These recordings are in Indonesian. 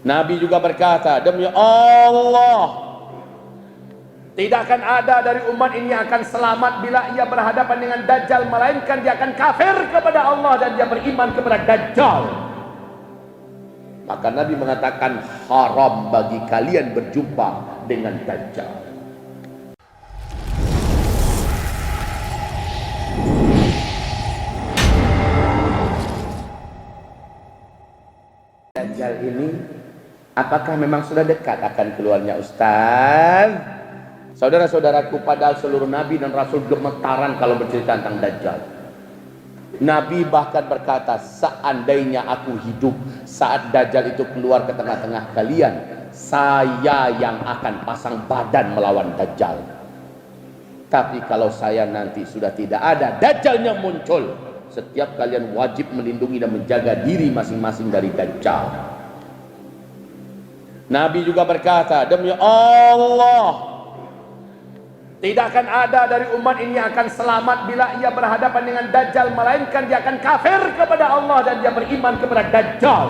Nabi juga berkata, demi Allah, tidak akan ada dari umat ini yang akan selamat bila ia berhadapan dengan Dajjal, melainkan dia akan kafir kepada Allah dan dia beriman kepada Dajjal. Maka Nabi mengatakan, haram bagi kalian berjumpa dengan Dajjal. Dajjal ini apakah memang sudah dekat akan keluarnya, Ustaz? Saudara-saudaraku, padahal seluruh Nabi dan Rasul gemetaran kalau bercerita tentang Dajjal. Nabi bahkan berkata, seandainya aku hidup saat Dajjal itu keluar ke tengah-tengah kalian, saya yang akan pasang badan melawan Dajjal. Tapi kalau saya nanti sudah tidak ada, Dajjalnya muncul, setiap kalian wajib melindungi dan menjaga diri masing-masing dari Dajjal. Nabi juga berkata, demi Allah, tidak akan ada dari umat ini yang akan selamat bila ia berhadapan dengan Dajjal, melainkan dia akan kafir kepada Allah dan dia beriman kepada Dajjal.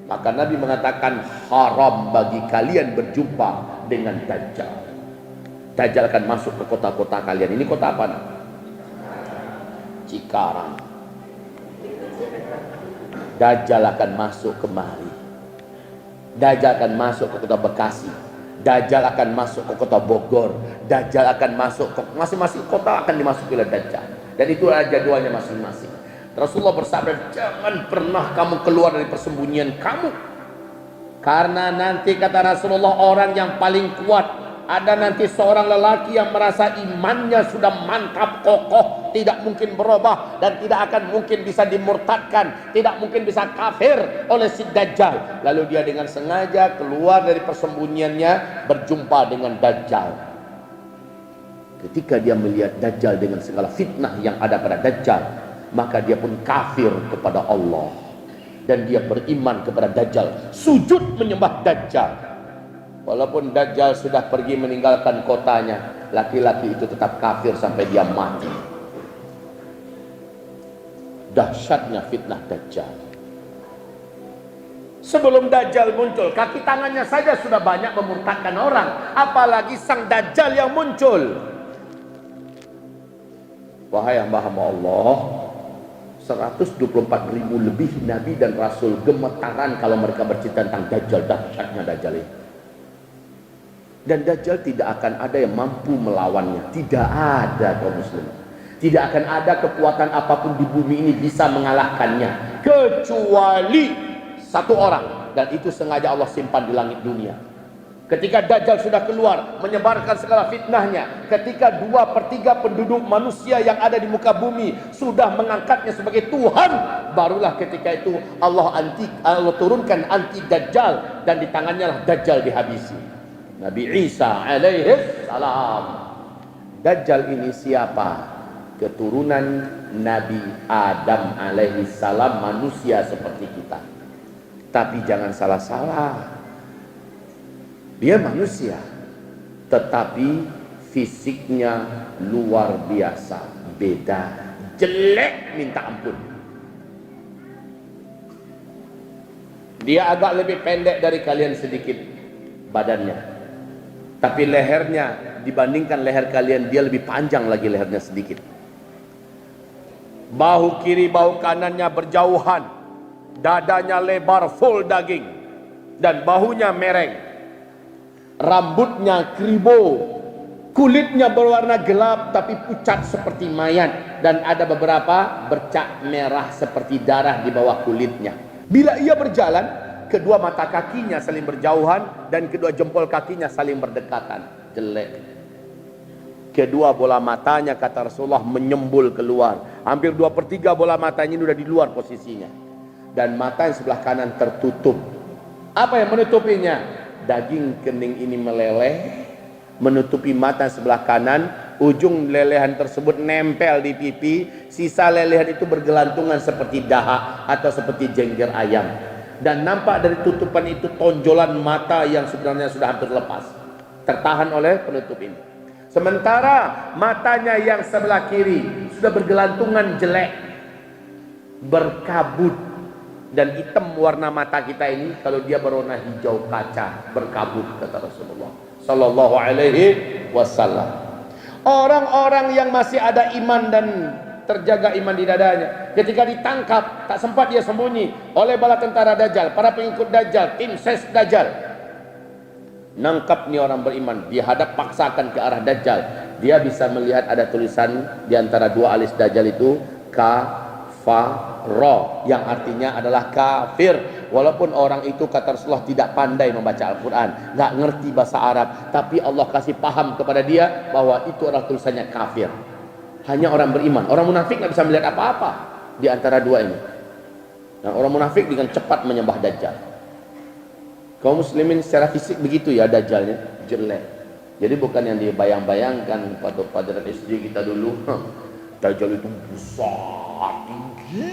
Maka Nabi mengatakan, haram bagi kalian berjumpa dengan Dajjal. Dajjal akan masuk ke kota-kota kalian. Ini kota apa? Cikarang. Dajjal akan masuk kemari. Dajjal akan masuk ke kota Bekasi. Dajjal akan masuk ke kota Bogor. Dajjal akan masuk ke masing-masing kota, akan dimasuki oleh Dajjal. Dan itulah jadwalnya masing-masing. Rasulullah bersabda, jangan pernah kamu keluar dari persembunyian kamu, karena nanti kata Rasulullah, orang yang paling kuat, ada nanti seorang lelaki yang merasa imannya sudah mantap, kokoh, tidak mungkin berubah dan tidak akan mungkin bisa dimurtadkan, tidak mungkin bisa kafir oleh si Dajjal. Lalu dia dengan sengaja keluar dari persembunyiannya, berjumpa dengan Dajjal. Ketika dia melihat Dajjal dengan segala fitnah yang ada pada Dajjal, maka dia pun kafir kepada Allah dan dia beriman kepada Dajjal, sujud menyembah Dajjal. Walaupun Dajjal sudah pergi meninggalkan kotanya, laki-laki itu tetap kafir sampai dia mati. Dahsyatnya fitnah Dajjal. Sebelum Dajjal muncul, kaki tangannya saja sudah banyak memurtadkan orang, apalagi sang Dajjal yang muncul. Wahai hamba-hamba Allah, 124.000 lebih Nabi dan Rasul gemetaran kalau mereka bercerita tentang Dajjal, dahsyatnya Dajjal ini. Dan Dajjal tidak akan ada yang mampu melawannya. Tidak ada, kaum muslim. Tidak akan ada kekuatan apapun di bumi ini bisa mengalahkannya, kecuali satu orang, dan itu sengaja Allah simpan di langit dunia. Ketika Dajjal sudah keluar menyebarkan segala fitnahnya, ketika 2/3 penduduk manusia yang ada di muka bumi sudah mengangkatnya sebagai Tuhan, barulah ketika itu Allah turunkan anti Dajjal, dan di tangannya lah Dajjal dihabisi. Nabi Isa alaihi salam. Dajjal ini siapa? Keturunan Nabi Adam alaihi salam, manusia seperti kita. Tapi jangan salah-salah, dia manusia, tetapi fisiknya luar biasa, beda, jelek minta ampun. Dia agak lebih pendek dari kalian sedikit badannya, tapi lehernya dibandingkan leher kalian, dia lebih panjang lagi lehernya sedikit. Bahu kiri, bahu kanannya berjauhan, dadanya lebar, full daging, dan bahunya mereng. Rambutnya kribo, kulitnya berwarna gelap tapi pucat seperti mayat, dan ada beberapa bercak merah seperti darah di bawah kulitnya. Bila ia berjalan, kedua mata kakinya saling berjauhan dan kedua jempol kakinya saling berdekatan. Jelek. Kedua bola matanya, kata Rasulullah, menyembul keluar. Hampir 2/3 bola matanya ini sudah di luar posisinya. Dan mata yang sebelah kanan tertutup. Apa yang menutupinya? Daging kening ini meleleh, menutupi mata sebelah kanan. Ujung lelehan tersebut nempel di pipi. Sisa lelehan itu bergelantungan seperti dahak atau seperti jengger ayam. Dan nampak dari tutupan itu tonjolan mata yang sebenarnya sudah hampir lepas, tertahan oleh penutup ini. Sementara matanya yang sebelah kiri sudah bergelantungan jelek, berkabut, Dan hitam warna mata kita ini kalau dia berwarna hijau kaca berkabut, kata Rasulullah sallallahu alaihi wasallam. Orang-orang yang masih ada iman dan terjaga iman di dadanya, ketika ditangkap tak sempat dia sembunyi oleh bala tentara Dajjal, para pengikut Dajjal, tim ses Dajjal. Nangkap nih orang beriman, dihadap paksakan ke arah Dajjal. Dia bisa melihat ada tulisan di antara dua alis Dajjal itu kafaro, yang artinya adalah kafir. Walaupun orang itu kata Rasulullah tidak pandai membaca Al-Quran, nggak ngerti bahasa Arab, tapi Allah kasih paham kepada dia bahwa itu adalah tulisannya kafir. Hanya orang beriman. Orang munafik nggak bisa melihat apa-apa di antara dua ini. Nah, orang munafik dengan cepat menyembah Dajjal. Kaum muslimin secara fisik begitu ya, Dajjalnya jelek. Jadi bukan yang dibayang-bayangkan pada SD kita dulu. Dajjal itu besar, tinggi.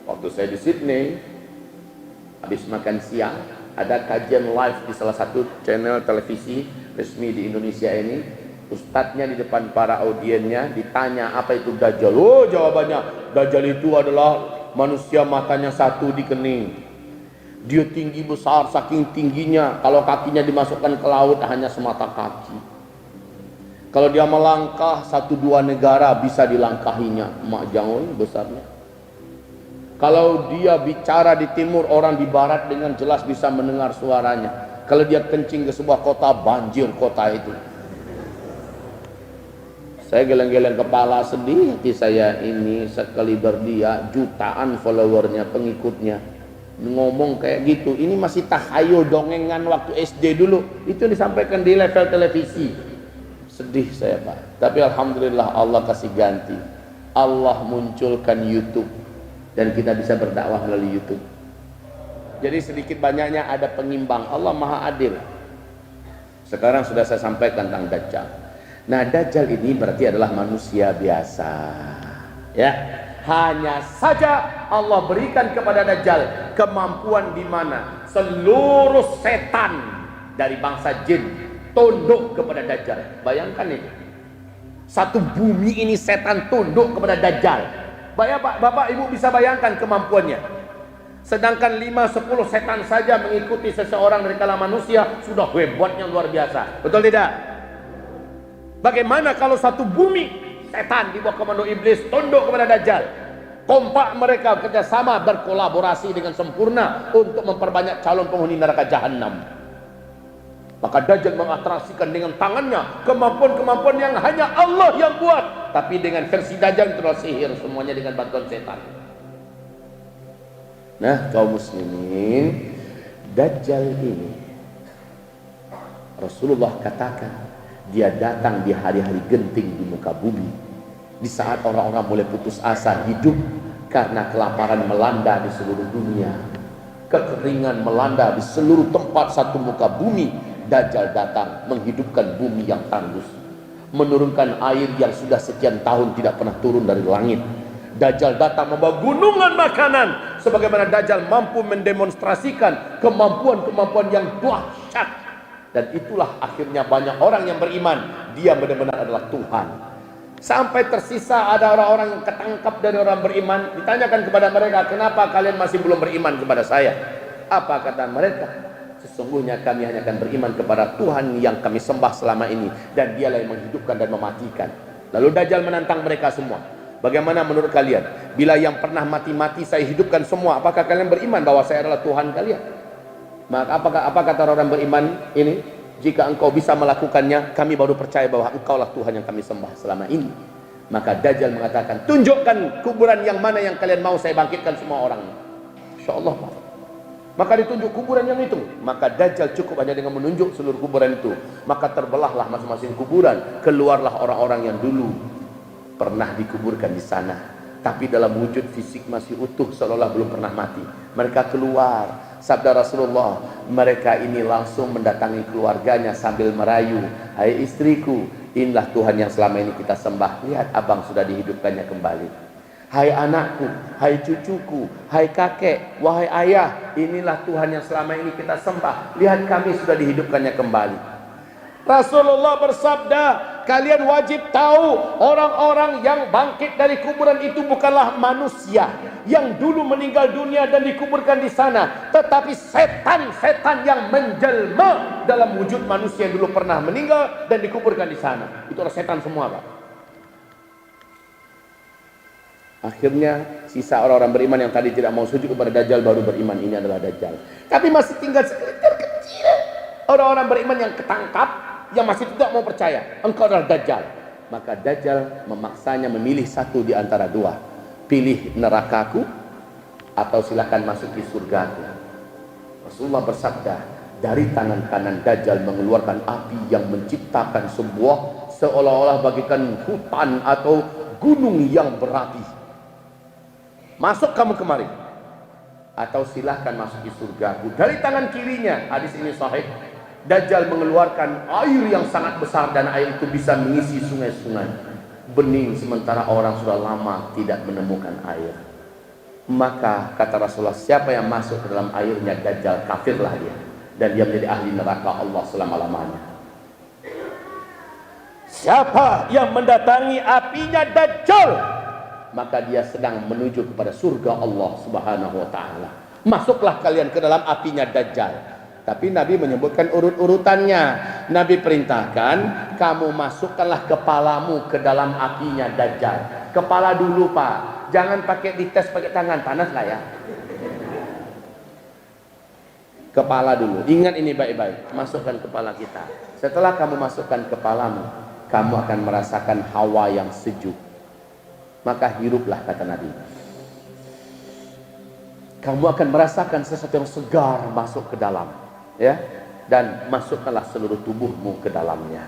Waktu saya di Sydney, habis makan siang, ada kajian live di salah satu channel televisi resmi di Indonesia ini. Ustadznya di depan para audiennya ditanya apa itu Dajjal. Oh, jawabannya, Dajjal itu adalah manusia matanya satu di kening. Dia tinggi besar, saking tingginya kalau kakinya dimasukkan ke laut hanya semata kaki. Kalau dia melangkah 1-2 negara bisa dilangkahinya, mak jangan besarnya. Kalau dia bicara di timur, orang di barat dengan jelas bisa mendengar suaranya. Kalau dia kencing ke sebuah kota, banjir kota itu. Saya geleng-geleng kepala, sedih hati saya, ini sekaliber dia, jutaan followernya, pengikutnya, ngomong kayak gitu. Ini masih tahayul dongengan waktu SD dulu. Itu disampaikan di level televisi. Sedih saya, Pak. Tapi alhamdulillah Allah kasih ganti. Allah munculkan YouTube dan kita bisa berdakwah melalui YouTube. Jadi sedikit banyaknya ada pengimbang. Allah Maha Adil. Sekarang sudah saya sampaikan tentang Dajjal. Nah, Dajjal ini berarti adalah manusia biasa. Ya, hanya saja Allah berikan kepada Dajjal kemampuan di mana seluruh setan dari bangsa jin tunduk kepada Dajjal. Bayangkan itu. Satu bumi ini setan tunduk kepada Dajjal. Bapak Ibu bisa bayangkan kemampuannya. Sedangkan 5-10 setan saja mengikuti seseorang dari kalangan manusia sudah hebatnya luar biasa. Betul tidak? Bagaimana kalau satu bumi setan di bawah komando iblis tunduk kepada Dajjal? Kompak mereka kerjasama berkolaborasi dengan sempurna untuk memperbanyak calon penghuni neraka jahanam. Maka Dajjal mengatraksikan dengan tangannya kemampuan-kemampuan yang hanya Allah yang buat. Tapi dengan versi Dajjal itu adalah sihir, semuanya dengan bantuan setan. Nah, kaum muslimin, Dajjal ini Rasulullah katakan dia datang di hari-hari genting di muka bumi, di saat orang-orang mulai putus asa hidup karena kelaparan melanda di seluruh dunia, kekeringan melanda di seluruh tempat satu muka bumi. Dajjal datang menghidupkan bumi yang tandus, menurunkan air yang sudah sekian tahun tidak pernah turun dari langit. Dajjal datang membawa gunungan makanan, sebagaimana Dajjal mampu mendemonstrasikan kemampuan-kemampuan yang dahsyat. Dan itulah akhirnya banyak orang yang beriman dia benar-benar adalah Tuhan. Sampai tersisa ada orang-orang yang ketangkap dari orang beriman, ditanyakan kepada mereka, kenapa kalian masih belum beriman kepada saya? Apa kata mereka? Sesungguhnya kami hanya akan beriman kepada Tuhan yang kami sembah selama ini, dan dialah yang menghidupkan dan mematikan. Lalu Dajjal menantang mereka semua. Bagaimana menurut kalian? Bila yang pernah mati-mati saya hidupkan semua, apakah kalian beriman bahwa saya adalah Tuhan kalian? Maka apa kata orang beriman ini? Jika engkau bisa melakukannya, kami baru percaya bahwa engkaulah Tuhan yang kami sembah selama ini. Maka Dajjal mengatakan, tunjukkan kuburan yang mana yang kalian mau saya bangkitkan semua orang. Insyaallah, Pak. Maka ditunjuk kuburan yang itu. Maka Dajjal cukup hanya dengan menunjuk seluruh kuburan itu. Maka terbelahlah masing-masing kuburan. Keluarlah orang-orang yang dulu pernah dikuburkan di sana, tapi dalam wujud fisik masih utuh, seolah-olah belum pernah mati. Mereka keluar. Sabda Rasulullah, mereka ini langsung mendatangi keluarganya sambil merayu, hai istriku, inilah Tuhan yang selama ini kita sembah. Lihat abang sudah dihidupkannya kembali. Hai anakku, hai cucuku, hai kakek, wahai ayah, inilah Tuhan yang selama ini kita sembah. Lihat kami sudah dihidupkannya kembali. Rasulullah bersabda, kalian wajib tahu orang-orang yang bangkit dari kuburan itu bukanlah manusia yang dulu meninggal dunia dan dikuburkan di sana, tetapi setan-setan yang menjelma dalam wujud manusia yang dulu pernah meninggal dan dikuburkan di sana. Itu adalah setan semua, Pak. Akhirnya sisa orang-orang beriman yang tadi tidak mau sujud kepada Dajjal baru beriman ini adalah Dajjal. Tapi masih tinggal segelintir kecil orang-orang beriman yang ketangkap, yang masih tidak mau percaya engkau adalah Dajjal. Maka Dajjal memaksanya memilih satu di antara dua. Pilih nerakaku atau silakan masuki surgaku. Rasulullah bersabda, dari tangan kanan Dajjal mengeluarkan api yang menciptakan sebuah seolah-olah bagikan hutan atau gunung yang berapi. Masuk kamu kemari atau silahkan masuki surgaku. Dari tangan kirinya, hadis ini sahih, Dajjal mengeluarkan air yang sangat besar dan air itu bisa mengisi sungai-sungai bening, sementara orang sudah lama tidak menemukan air. Maka kata Rasulullah, siapa yang masuk ke dalam airnya Dajjal, kafirlah dia, dan dia menjadi ahli neraka Allah selama-lamanya. Siapa yang mendatangi apinya Dajjal, maka dia sedang menuju kepada surga Allah Subhanahu wa taala. Masuklah kalian ke dalam apinya Dajjal. Tapi Nabi menyebutkan urut-urutannya. Nabi perintahkan, kamu masukkanlah kepalamu ke dalam apinya Dajjal. Kepala dulu, Pak. Jangan pakai dites pakai tangan, panas lah ya. Kepala dulu. Ingat ini baik-baik. Masukkan kepala kita. Setelah kamu masukkan kepalamu, kamu akan merasakan hawa yang sejuk. Maka hiruplah, kata Nabi. Kamu akan merasakan sesuatu yang segar masuk ke dalam, ya, dan masukkanlah seluruh tubuhmu ke dalamnya.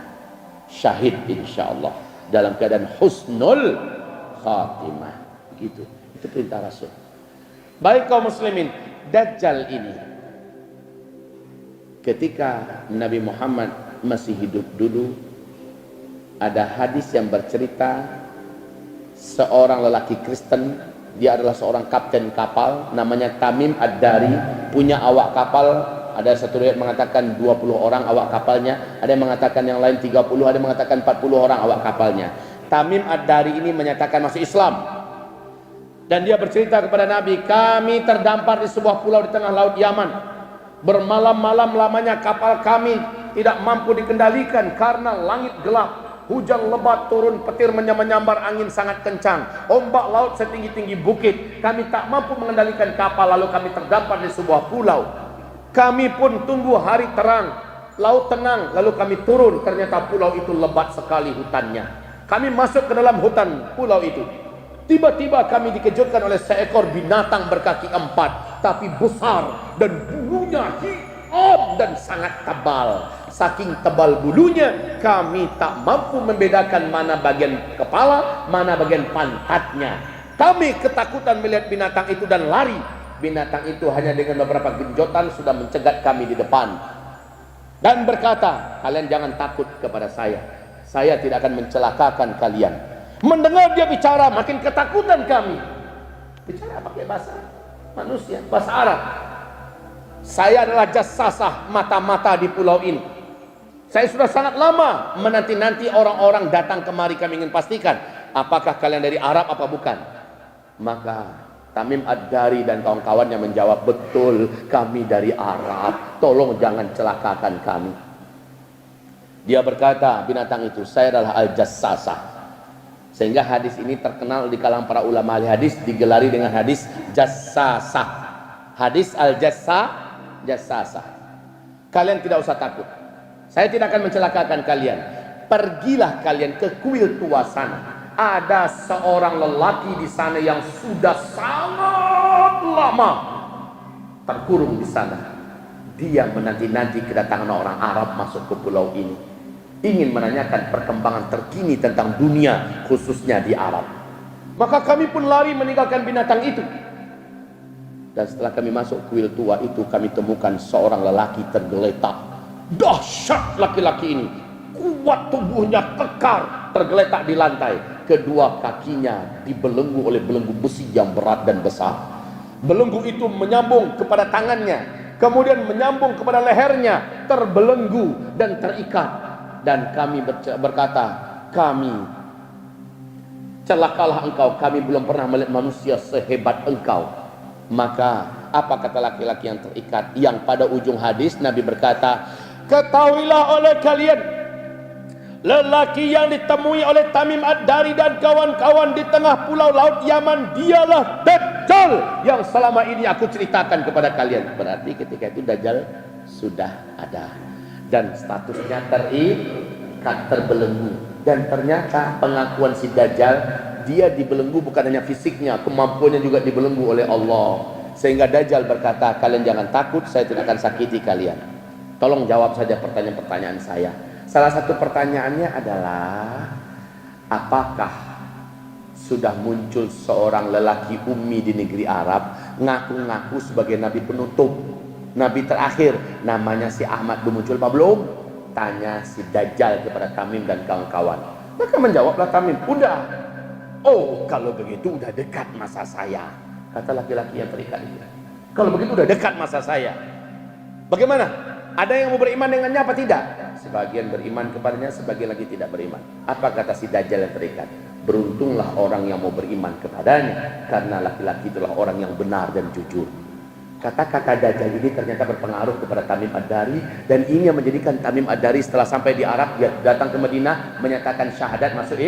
Syahid insyaallah dalam keadaan husnul khatimah. Gitu. Itu perintah Rasul. Baik kaum muslimin, Dajjal ini ketika Nabi Muhammad masih hidup dulu, ada hadis yang bercerita seorang lelaki Kristen, dia adalah seorang kapten kapal, namanya Tamim Ad-Dari, punya awak kapal, ada satu riwayat mengatakan 20 orang awak kapalnya, ada yang mengatakan yang lain 30, ada yang mengatakan 40 orang awak kapalnya. Tamim Ad-Dari ini menyatakan masuk Islam, dan dia bercerita kepada Nabi, kami terdampar di sebuah pulau di tengah laut Yaman, bermalam-malam lamanya kapal kami tidak mampu dikendalikan karena langit gelap. Hujan lebat turun, petir menyambar angin sangat kencang, ombak laut setinggi-tinggi bukit. Kami tak mampu mengendalikan kapal, lalu kami terdampar di sebuah pulau. Kami pun tunggu hari terang, laut tenang, lalu kami turun. Ternyata pulau itu lebat sekali hutannya. Kami masuk ke dalam hutan pulau itu. Tiba-tiba kami dikejutkan oleh seekor binatang berkaki 4, tapi besar dan bulunya hitam dan sangat tebal. Saking tebal bulunya, kami tak mampu membedakan mana bagian kepala, mana bagian pantatnya. Kami ketakutan melihat binatang itu dan lari. Binatang itu hanya dengan beberapa genjotan sudah mencegat kami di depan. Dan berkata, kalian jangan takut kepada saya. Saya tidak akan mencelakakan kalian. Mendengar dia bicara, makin ketakutan kami. Bicara pakai bahasa manusia, bahasa Arab. Saya adalah jassasah, mata-mata di pulau ini. Saya sudah sangat lama menanti-nanti orang-orang datang kemari, kami ingin pastikan apakah kalian dari Arab apa bukan. Maka Tamim Ad-Dari dan kawan-kawannya menjawab, betul, kami dari Arab, tolong jangan celakakan kami. Dia berkata, binatang itu, saya adalah Al-Jassasah. Sehingga hadis ini terkenal di kalangan para ulama ahli hadis, digelari dengan hadis Jassasah. Hadis Jassasah. Kalian tidak usah takut, saya tidak akan mencelakakan kalian. Pergilah kalian ke kuil tua sana. Ada seorang lelaki di sana yang sudah sangat lama terkurung di sana. Dia menanti-nanti kedatangan orang Arab masuk ke pulau ini, ingin menanyakan perkembangan terkini tentang dunia, khususnya di Arab. Maka kami pun lari meninggalkan binatang itu. Dan setelah kami masuk kuil tua itu, kami temukan seorang lelaki tergeletak. Dahsyat laki-laki ini, kuat tubuhnya kekar, tergeletak di lantai. Kedua kakinya dibelenggu oleh belenggu besi yang berat dan besar. Belenggu itu menyambung kepada tangannya, kemudian menyambung kepada lehernya, terbelenggu dan terikat. Dan kami berkata, kami, celakalah engkau, kami belum pernah melihat manusia sehebat engkau. Maka apa kata laki-laki yang terikat, yang pada ujung hadis Nabi berkata, ketahuilah oleh kalian, lelaki yang ditemui oleh Tamim Ad-Dari dan kawan-kawan di tengah pulau laut Yaman, dialah Dajjal yang selama ini aku ceritakan kepada kalian. Berarti ketika itu Dajjal sudah ada dan statusnya terikat, terbelenggu. Dan ternyata pengakuan si Dajjal, dia dibelenggu bukan hanya fisiknya, kemampuannya juga dibelenggu oleh Allah. Sehingga Dajjal berkata, kalian jangan takut, saya tidak akan sakiti kalian. Tolong jawab saja pertanyaan-pertanyaan saya. Salah satu pertanyaannya adalah, apakah sudah muncul seorang lelaki ummi di negeri Arab ngaku-ngaku sebagai nabi penutup, nabi terakhir, namanya si Ahmad, belum muncul apa belum? Tanya si Dajjal kepada Tamim dan kawan-kawan. Maka menjawablah Tamim, udah. Oh, kalau begitu udah dekat masa saya, kata laki-laki yang terikat itu. Kalau begitu udah dekat masa saya. Bagaimana? Ada yang mau beriman dengannya apa tidak? Sebagian beriman kepadanya, sebagian lagi tidak beriman. Apa kata si Dajjal yang terikat? Beruntunglah orang yang mau beriman kepadanya, karena laki-laki itulah orang yang benar dan jujur. Kata-kata Dajjal ini ternyata berpengaruh kepada Tamim Ad-Dari, dan ini yang menjadikan Tamim Ad-Dari setelah sampai di Arab, dia datang ke Madinah menyatakan syahadat, masuk